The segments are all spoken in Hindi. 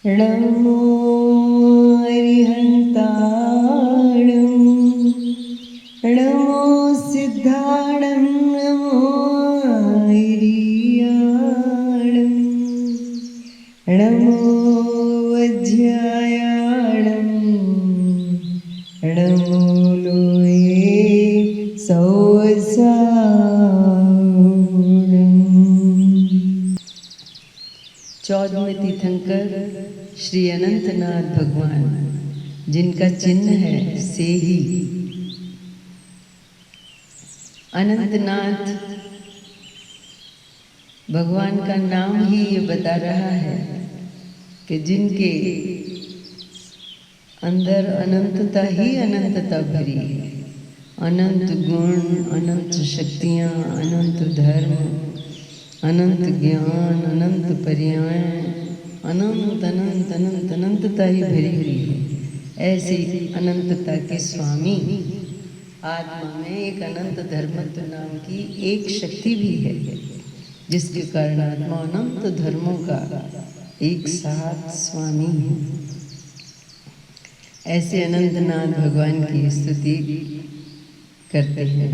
नमो अरिहन्ताणं नमो सिद्धाणं नमो ऐरियाणं नमो वज्रायाणं नमो लोये सौसाणं। 14वें तीर्थंकर श्री अनंतनाथ भगवान, जिनका चिन्ह है से ही। अनंतनाथ भगवान का नाम ही ये बता रहा है कि जिनके अंदर अनंतता ही अनंतता भरी है। अनंत गुण, अनंत शक्तियाँ, अनंत धर्म, अनंत ज्ञान, अनंत पर्याय, अनंत अनंत अनंत अनंतता ही भरी हुई है। ऐसी अनंतता के स्वामी आत्मा में एक अनंत धर्मत्व नाम की एक शक्ति भी है, जिसके कारण आत्मा अनंत धर्मों का एक साथ स्वामी है। ऐसे अनंतनाथ भगवान की स्तुति करते हैं।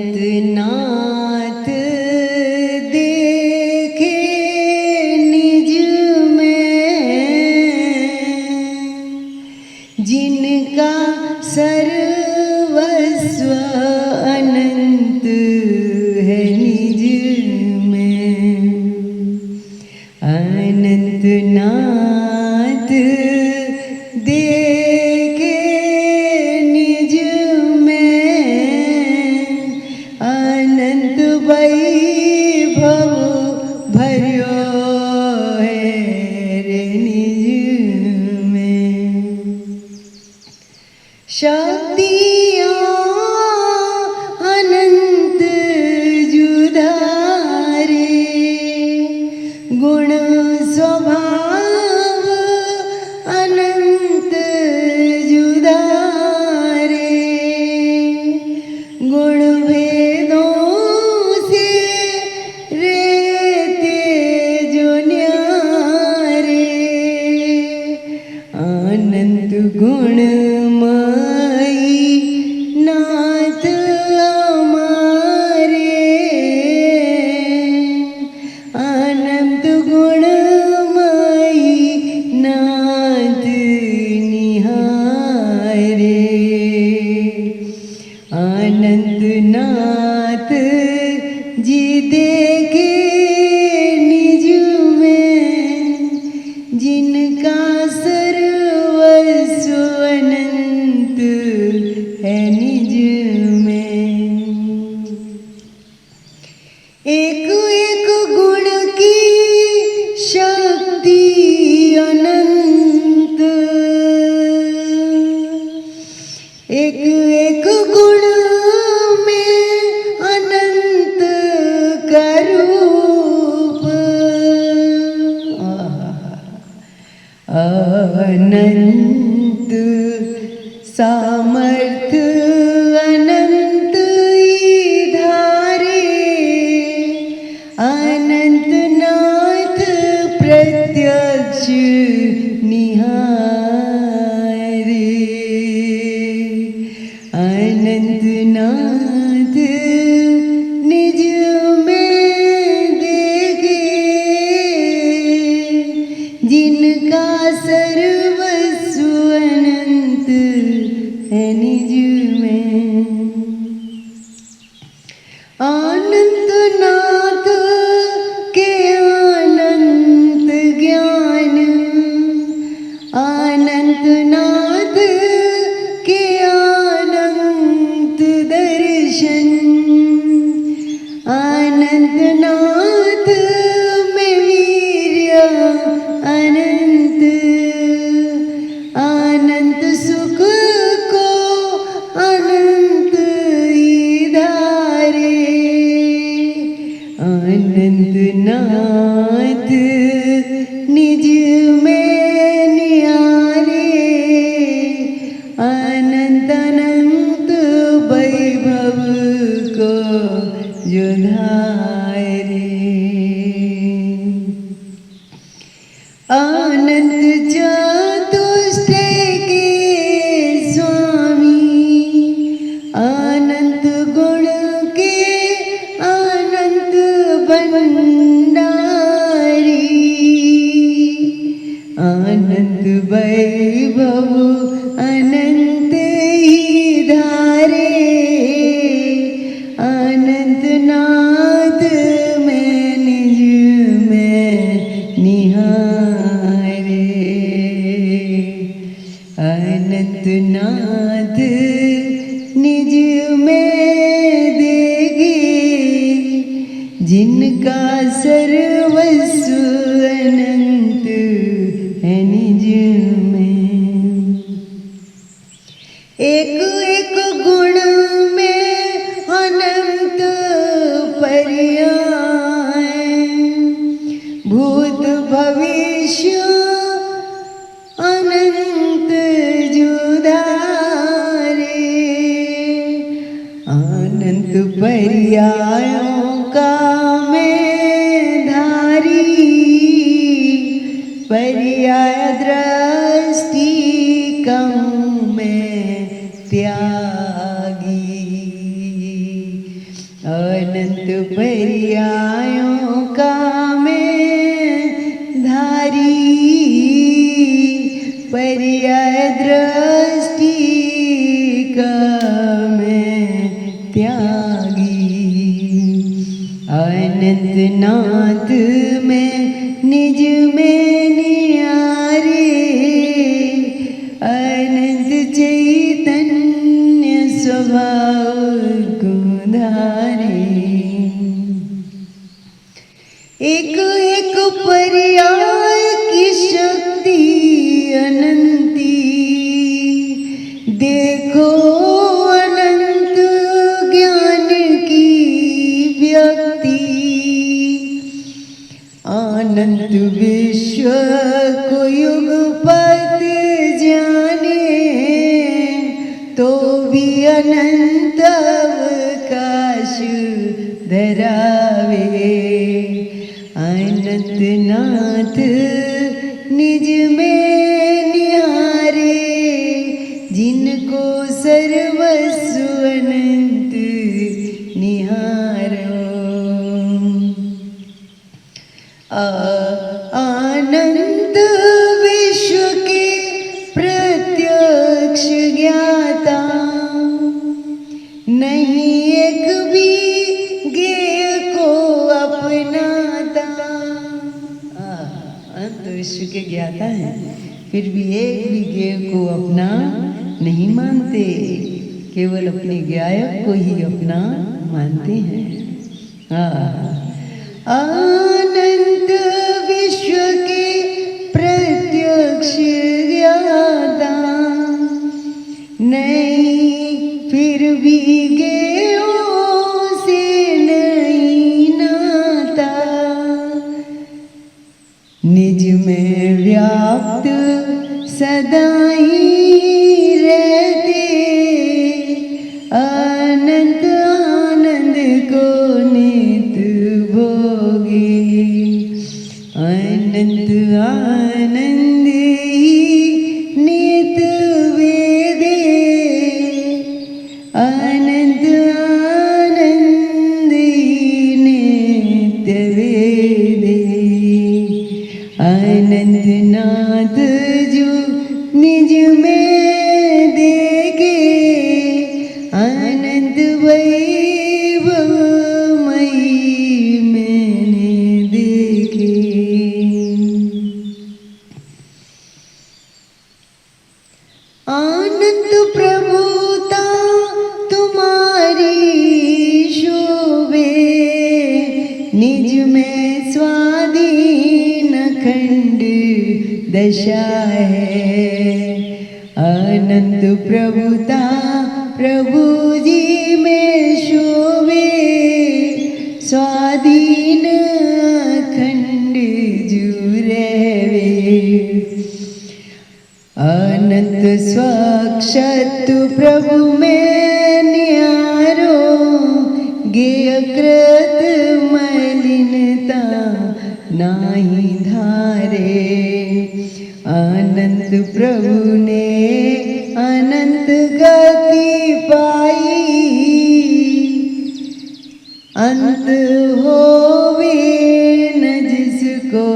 अनंतनाथ देखे निज में, जिनका सर्वस्व अनंत है निज में। अनंतनाथ देखे निज में, अनंत वैभव भर्यो है रे निज में। शक्तियाँ अनंत जुधारे, गुण स्वभाव अनंत जुधारे, गुण भेदों से रहते जो न्यारे। अनंत गुणमयी नाथ हमारे, अनंत गुणमयी नाथ निहारे। अनंतनाथ जी देखे निज में, जिनका सर्वस्व अनंत है निज में। एक एक गुण की शक्ति अनंत, एक एक गुण में अनंत का रूप। अनंत सामर्थ्य अनंत धारे, अनंतनाथ प्रत्यक्ष निहारे। अनंतनाथ निज में देखे, जिनका सर्वस्व अनंत है निज अनंत वैभव अनंत ही धारे, अनंत नाद में निज में निहारे, अनंत नाद निज में देगे, जिनका सर्वस्व अनंत है निज में। एक एक गुण में अनंत पर्याय, भूत भविष्य अनंत जुधारे, अनंत पर्यायों का मैं धारी, पर्याय दृष्टि कहूँ मैं त्यागी, अनंत पर्यायों का मैं धारी, पर्याय दृष्टि का मैं त्यागी, अनंत नाथ में निज में नियारे, अनंत चैतन्य स्वभाव को धारे, एक एक पर्याय की शक्ति अनंती, देखो अनंत ज्ञान की व्यक्ति, अनंत विश्व को युगपत जाने, तो भी अनंत अवकाश धरावे, अनंत नाथ निज में निहारे, जिनको सर्वस्व अनंत निहारो, अनंत विश्व के प्रत्यक्ष ज्ञाता, नहीं एक भी ज्ञेय को अपनाता, अनंत विश्व के ज्ञाता हैं, फिर भी एक भी ज्ञेय को अपना नहीं मानते, केवल अपने ज्ञायक को ही अपना मानते हैं। अनंत विश्व के प्रत्यक्ष ज्ञाता, नहीं फिर भी ज्ञेयों से नहीं नाता, निज में व्याप्त सदा ही रहते, अनंत आनंद को नित भोगे, अनंत आनंद ही नित वेदे, अनंत आनंद ही नित्य वेदे, अनंत नाथ जो निज में देखे, अनंत वैभव मई मैंने देखे। आनंद प्रभुता तुम्हारी शोभे, निज में स्वाधीन अखंड दशा है, अनंत प्रभुता प्रभु जी में शोभे, स्वाधीन अखंड जू रहवे, अनंत स्वक्षतु प्रभु में निहारो, ज्ञेय कृत मलिनता नाही धारे, अनंत प्रभु ने अनंत गति पाई, अंत होवे न जिसको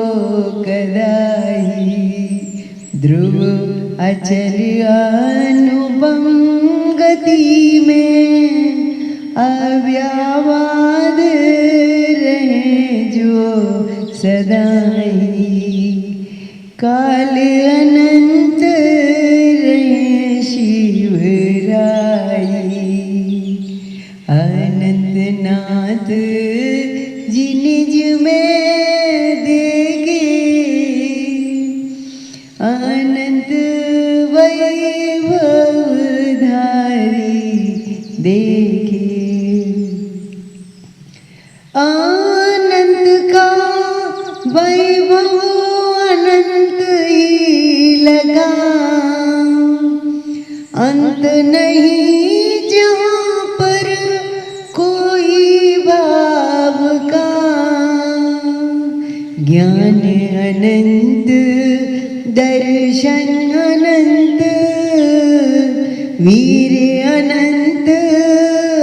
कदाई, ध्रुव अचल अनुपम गति में अव्यावाद रहे जो सदाई। काल अनंत रहे शिवराई। अनंत नाथ जी निज में देखे अनंत वैभव धारी देखे। अनंत का वैभव अनंत ही लगा। अंत नहीं जहाँ पर कोई भाव का। ज्ञान अनंत दर्शन अनंत वीर अनंत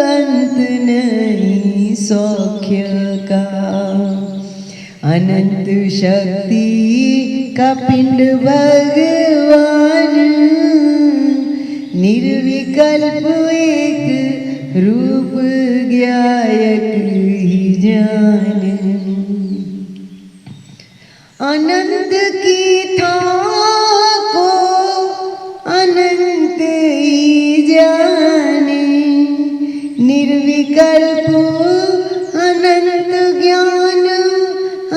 अंत नहीं सौख्य का। अनंत शक्ति का पिंड भगवान निर्विकल्प एक रूप ज्ञायक ही जान। अनंत की था को अनंत ही जाने। निर्विकल्प अनंत ज्ञान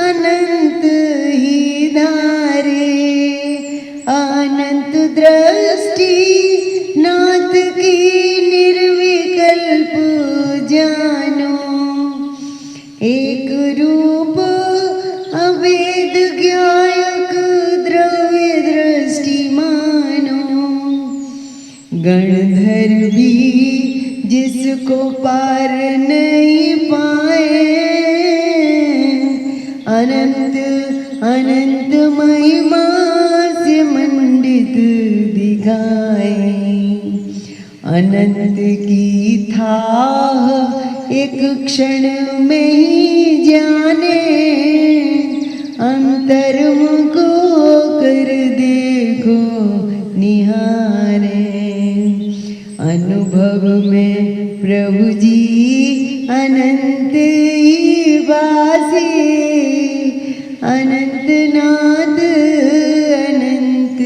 अनंत ही धारे। अनंत दृष्टि नाथ की निर्विकल्प जानो। एक रूप अवेद ज्ञायक द्रव्य दृष्टि मानो। गणधर भी जिसको पार नहीं पाए। अनंत अनंत महिमा से मंडित दिखाए। अनंत की थाह एक क्षण में ही जाने। अंतर्मुख कर देखो निहारे। अनुभव में प्रभु जी अनंत ही वासी। अनंत नाथ अनंत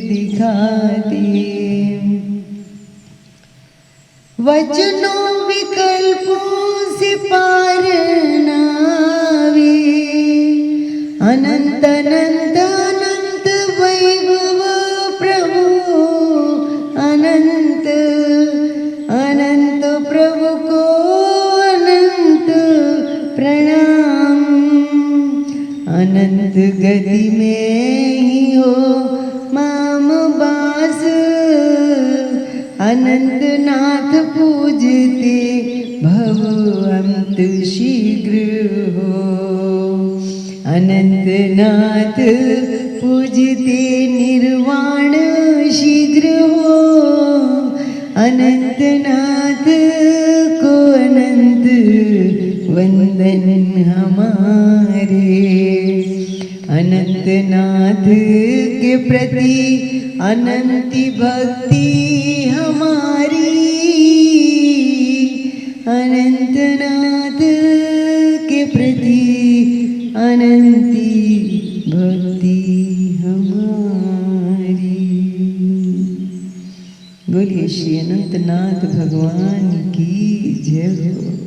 दिखाते। वचनों विकल्पों से पार नावे। अनंत अनंत अनंत वैभव प्रभु अनंत। अनंत प्रभु को अनंत प्रणाम। अनंत गति में ही हो माम बास। अनंत नाथ पूजते भव अंत शीघ्र हो। अनंत नाथ पूजते निर्वाण शीघ्र हो। अनंत नाथ को अनंत वंदन हमारे। अनंत नाथ के प्रति अनंती भक्ति हमारी। अनंत नाथ के प्रति अनंती भक्ति हमारी। बोलिए श्री अनंतनाथ भगवान की जय हो।